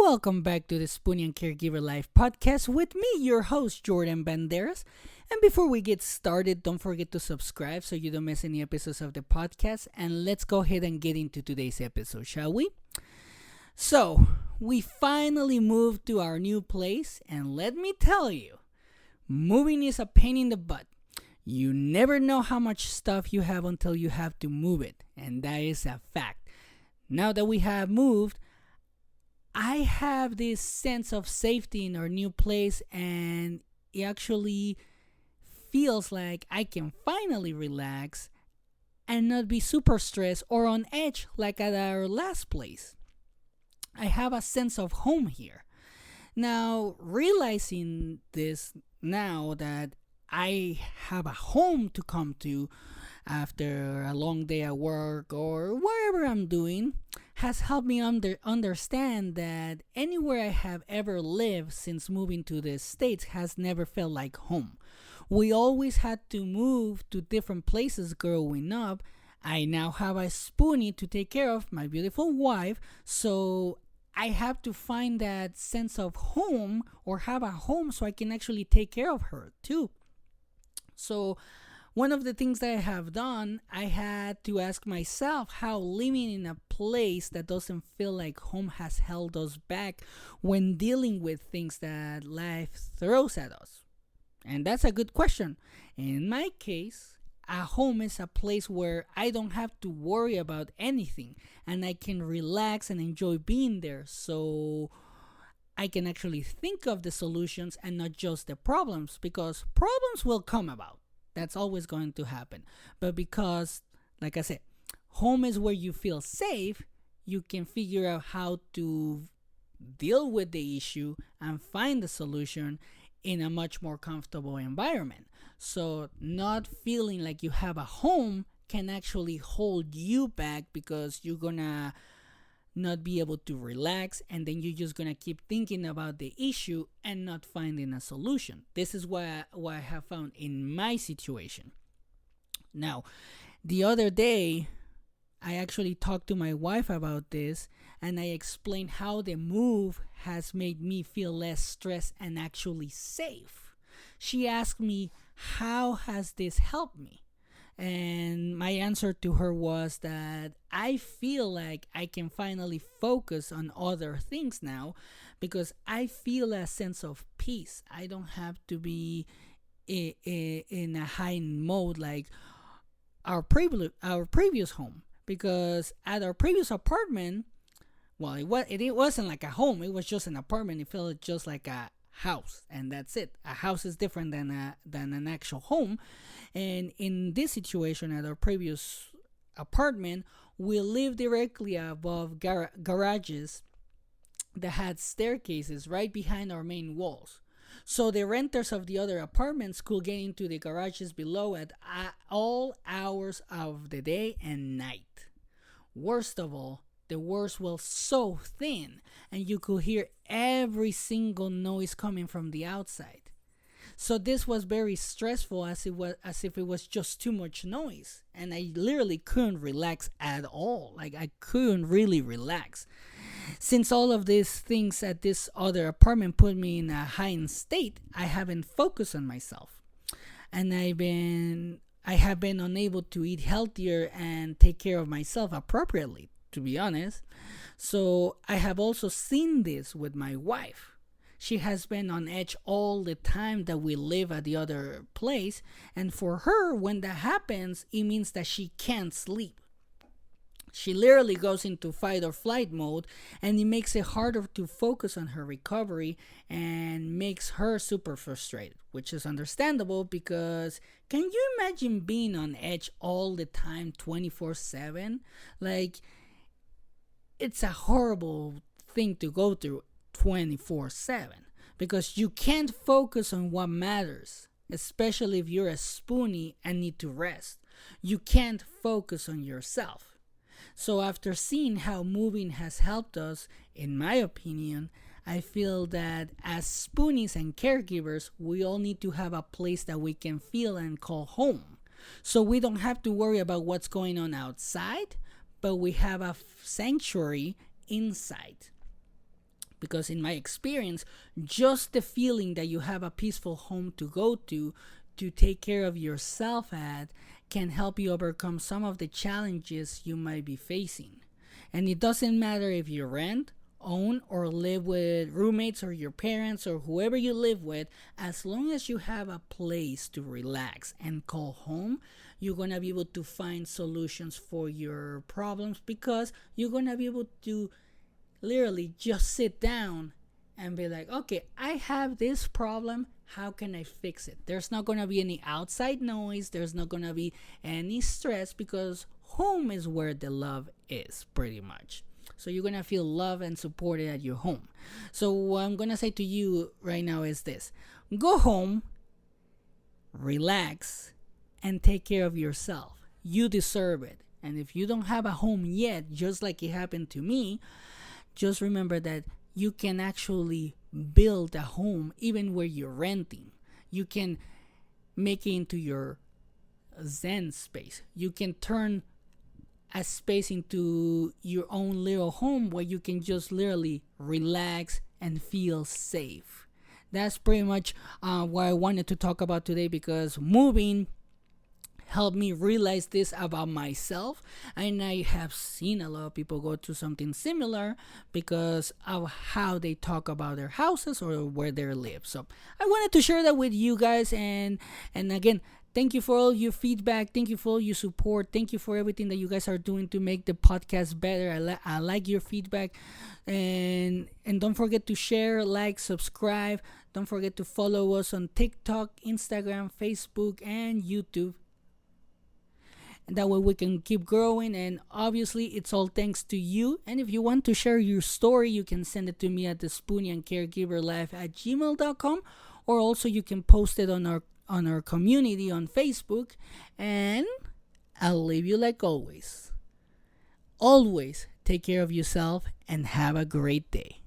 Welcome back to the Spoonie and Caregiver Life podcast with me, your host, Jordan Banderas. And before we get started, don't forget to subscribe so you don't miss any episodes of the podcast. And let's go ahead and get into today's episode, shall we? So, we finally moved to our new place, and let me tell you, moving is a pain in the butt. You never know how much stuff you have until you have to move it, and that is a fact. Now that we have moved, I have this sense of safety in our new place, and it actually feels like I can finally relax and not be super stressed or on edge like at our last place. I have a sense of home here. Now, realizing this now that I have a home to come to after a long day at work or wherever I'm doing has helped me understand that anywhere I have ever lived since moving to the States has never felt like home. We always had to move to different places growing up. I now have a Spoonie to take care of, my beautiful wife, so I have to find that sense of home or have a home so I can actually take care of her too. So one of the things that I have done, I had to ask myself how living in a place that doesn't feel like home has held us back when dealing with things that life throws at us. And that's a good question. In my case, a home is a place where I don't have to worry about anything and I can relax and enjoy being there, so I can actually think of the solutions and not just the problems, because problems will come about. That's always going to happen. But because, like I said, home is where you feel safe, you can figure out how to deal with the issue and find the solution in a much more comfortable environment. So not feeling like you have a home can actually hold you back, because you're gonna not be able to relax, and then you're just gonna keep thinking about the issue and not finding a solution. This is what I have found in my situation. Now, the other day I actually talked to my wife about this, and I explained how the move has made me feel less stressed and actually safe. She asked me, how has this helped me? And my answer to her was that I feel like I can finally focus on other things now, because I feel a sense of peace. I don't have to be in a high mode like our previous home, because at our previous apartment, well, it wasn't like a home. It was just an apartment. It felt just like a house, and that's it. A house is different than an actual home. And in this situation at our previous apartment, we lived directly above garages that had staircases right behind our main walls. So the renters of the other apartments could get into the garages below at all hours of the day and night. Worst of all, the walls were so thin, and you could hear every single noise coming from the outside. So this was very stressful, as if it was just too much noise, and I literally couldn't relax at all. Like, I couldn't really relax. Since all of these things at this other apartment put me in a heightened state, I haven't focused on myself, and I have been unable to eat healthier and take care of myself appropriately, to be honest. So I have also seen this with my wife. She has been on edge all the time that we live at the other place, and for her, when that happens, it means that she can't sleep. She literally goes into fight or flight mode, and it makes it harder to focus on her recovery and makes her super frustrated, which is understandable, because can you imagine being on edge all the time 24/7? Like, it's a horrible thing to go through 24/7, because you can't focus on what matters, especially if you're a Spoonie and need to rest. You can't focus on yourself. So after seeing how moving has helped us, in my opinion, I feel that as Spoonies and caregivers, we all need to have a place that we can feel and call home. So we don't have to worry about what's going on outside, but we have a sanctuary inside. Because in my experience, just the feeling that you have a peaceful home to go to take care of yourself at, can help you overcome some of the challenges you might be facing. And it doesn't matter if you rent, own, or live with roommates or your parents or whoever you live with, as long as you have a place to relax and call home, you're going to be able to find solutions for your problems, because you're going to be able to literally just sit down and be like, okay, I have this problem. How can I fix it? There's not going to be any outside noise. There's not going to be any stress, because home is where the love is, pretty much. So you're going to feel loved and supported at your home. So what I'm going to say to you right now is this. Go home, relax, and take care of yourself. You deserve it. And if you don't have a home yet, just like it happened to me, just remember that you can actually build a home even where you're renting. You can make it into your zen space. You can turn a space into your own little home where you can just literally relax and feel safe. That's pretty much what I wanted to talk about today, because moving helped me realize this about myself, and I have seen a lot of people go through something similar because of how they talk about their houses or where they live. So I wanted to share that with you guys, and again, thank you for all your feedback. Thank you for all your support. Thank you for everything that you guys are doing to make the podcast better. I like your feedback, and don't forget to share, like, subscribe. Don't forget to follow us on TikTok, Instagram, Facebook, and YouTube. And that way we can keep growing, and obviously it's all thanks to you. And if you want to share your story, you can send it to me at the Spoonie and Caregiver Life at gmail.com, or also you can post it on our community on Facebook. And I'll leave you like always. Always take care of yourself and have a great day.